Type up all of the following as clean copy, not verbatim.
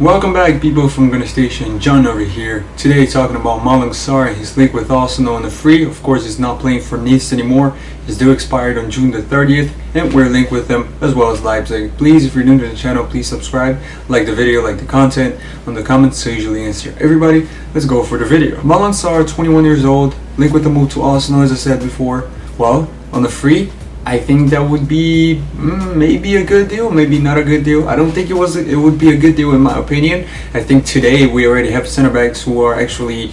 Welcome back, people from Gunner Station. John over here. Today talking about Malang Sarr. He's linked with Arsenal on the free. Of course, he's not playing for Nice anymore. His deal expired on June the 30th, and we're linked with him as well as Leipzig. Please, if you're new to the channel, please subscribe, like the video, like the content on the comments, so I usually answer everybody. Let's go for the video. Malang Sarr, 21 years old, linked with the move to Arsenal, as I said before. Well, on the free, I think that would be maybe a good deal, maybe not a good deal. I don't think it would be a good deal in my opinion. I think today we already have center backs who are actually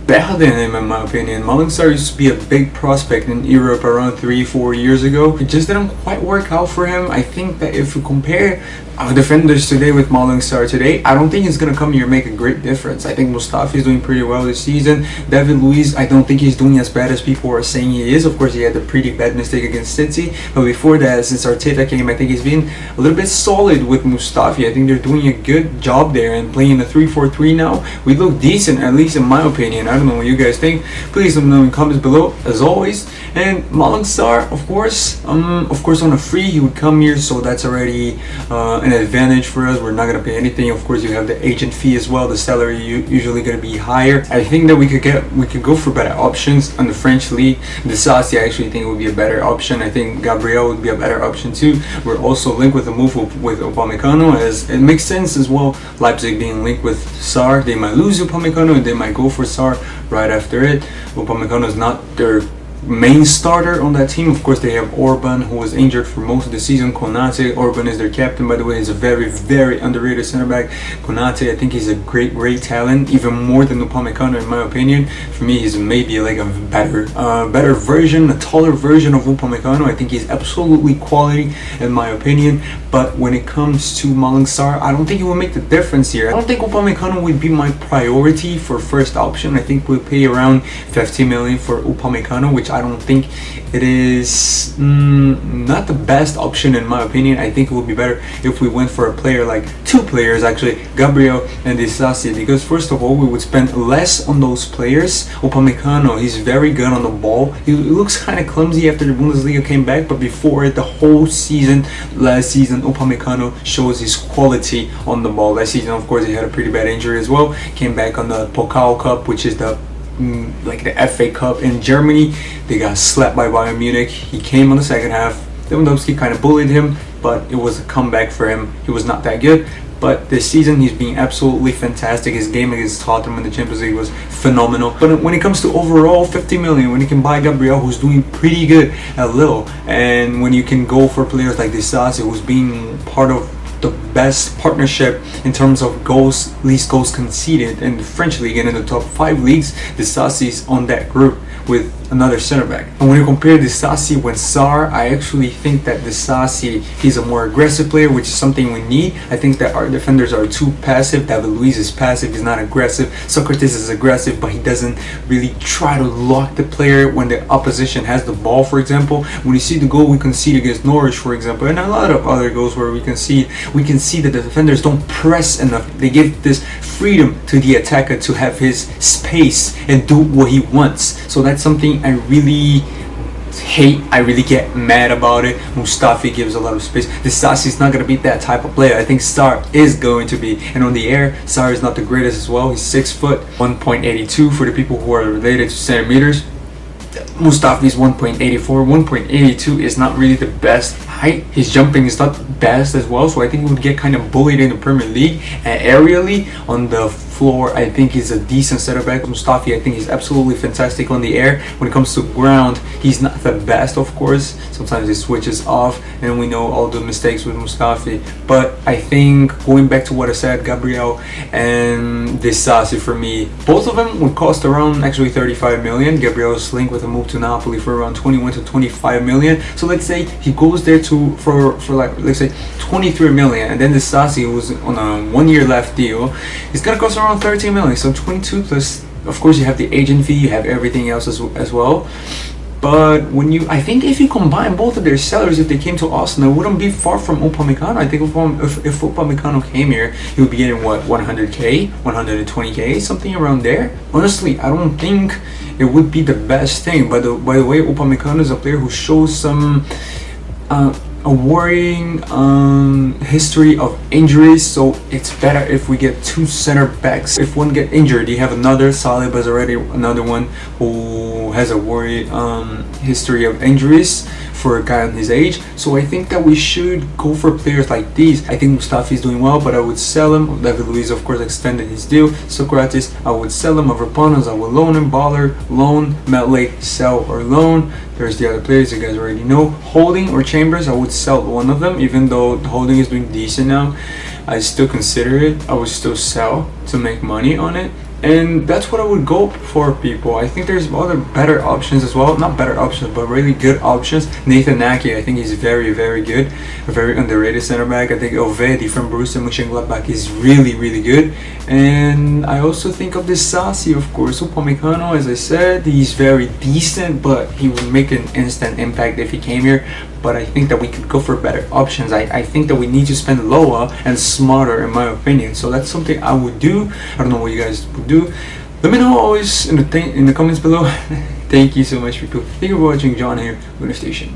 better than him in my opinion. Malang Sarr used to be a big prospect in Europe around 3-4 years ago. It just didn't quite work out for him. I think that if you compare our defenders today with Malang Sarr today, I don't think he's going to come here and make a great difference. I think Mustafi is doing pretty well this season. David Luiz, I don't think he's doing as bad as people are saying he is. Of course, he had a pretty bad mistake against City, but before that, since Arteta came, I think he's been a little bit solid with Mustafi. I think they're doing a good job there, and playing the 3-4-3 now, we look decent, at least in my opinion. I don't know what you guys think. Please let me know in the comments below, as always. And Malang Sarr, of course on a free he would come here, so that's already an advantage for us. We're not going to pay anything. Of course, you have the agent fee as well. The salary usually going to be higher. I think that we could go for better options on the French league. Disasi, I actually think would be a better option. I think Gabriel would be a better option too. We're also linked with a move with Upamecano, as it makes sense as well. Leipzig being linked with Sarr, they might lose Upamecano and they might go for Sarr right after it. Upamecano is not their main starter on that team. Of course, they have Orban, who was injured for most of the season. Konate, Orban is their captain, by the way. He's a very underrated center back. Konate, I think he's a great talent, even more than Upamecano in my opinion. For me, he's maybe like a better version, a taller version of Upamecano. I think he's absolutely quality in my opinion. But when it comes to Malang Sarr, I don't think it will make the difference here. I don't think Upamecano would be my priority for first option. I think we'll pay around 50 million for Upamecano, which I don't think it is not the best option in my opinion. I think it would be better if we went for a player, like two players actually, Gabriel and Disasi, because first of all we would spend less on those players. Upamecano, he's very good on the ball. He looks kind of clumsy after the Bundesliga came back, but before it, the whole season, last season, Upamecano shows his quality on the ball. Last season, of course, he had a pretty bad injury as well. Came back on the Pokal Cup, which is the FA Cup in Germany. They got slapped by Bayern Munich. He came on the second half. Lewandowski kind of bullied him, but it was a comeback for him. He was not that good, but this season he's being absolutely fantastic. His game against Tottenham in the Champions League was phenomenal. But when it comes to overall 50 million, when you can buy Gabriel, who's doing pretty good at Lille, and when you can go for players like Disasi, who's being part of the best partnership in terms of goals, least goals conceded in the French league and in the top 5 leagues, Disasi is on that group with another center back. And when you compare Disasi with Sarr, I actually think that Disasi, he's a more aggressive player, which is something we need. I think that our defenders are too passive. David Luiz is passive, he's not aggressive. Socrates is aggressive, but he doesn't really try to lock the player when the opposition has the ball. For example, when you see the goal we concede against Norwich, for example, and a lot of other goals where we can see that the defenders don't press enough. They give this freedom to the attacker to have his space and do what he wants. So that's something I really hate. I really get mad about it. Mustafi gives a lot of space. Disasi is not going to be that type of player. I think Sarr is going to be. And on the air, Sarr is not the greatest as well. He's 6 foot, 1.82 for the people who are related to centimeters. Mustafi is 1.84. 1.82 is not really the best height. His jumping is not the best as well, so I think he would get kind of bullied in the Premier League. And aerially on the floor, I think he's a decent center back. Mustafi, I think he's absolutely fantastic on the air. When it comes to ground, he's not the best, of course. Sometimes he switches off, and we know all the mistakes with Mustafi. But I think, going back to what I said, Gabriel and Disasi, for me, both of them would cost around actually 35 million. Gabriel's linked with a move to Napoli for around 21 to 25 million. So let's say he goes there for like, let's say 23 million, and then Disasi, who's on a 1-year left deal, he's gonna cost around 13 million. So 22 plus, of course, you have the agent fee, you have everything else as well. But I think if you combine both of their salaries, if they came to Arsenal, it wouldn't be far from Upamecano. I think if Upamecano came here, he would be getting what, 100k, 120k, something around there. Honestly, I don't think it would be the best thing. By the way, Upamecano is a player who shows some a worrying history of injuries, so it's better if we get two center backs. If one get injured, you have another. Saliba's already another one who has a worried history of injuries for a guy on his age. So I think that we should go for players like these. I think Mustafi's doing well, but I would sell him. David Luiz, of course, extended his deal. Socrates, I would sell him. Avrapanos, I would loan him. Baller, loan. Metlake, sell or loan. There's the other players you guys already know. Holding or Chambers, I would sell one of them. Even though Holding is doing decent now, I still consider it. I would still sell to make money on it. And that's what I would go for, people. I think there's other better options as well. Not better options, but really good options. Nathan Naki, I think he's very, very good. A very underrated center back. I think Ovedi from Borussia Mönchengladbach is really, really good. And I also think of this Sassi, of course. Upamecano, as I said, he's very decent, but he would make an instant impact if he came here. But I think that we could go for better options. I think that we need to spend lower and smarter, in my opinion. So that's something I would do. I don't know what you guys would do. Let me know always in the comments below. Thank you so much, people. Thank you for watching. John here, Winner Station.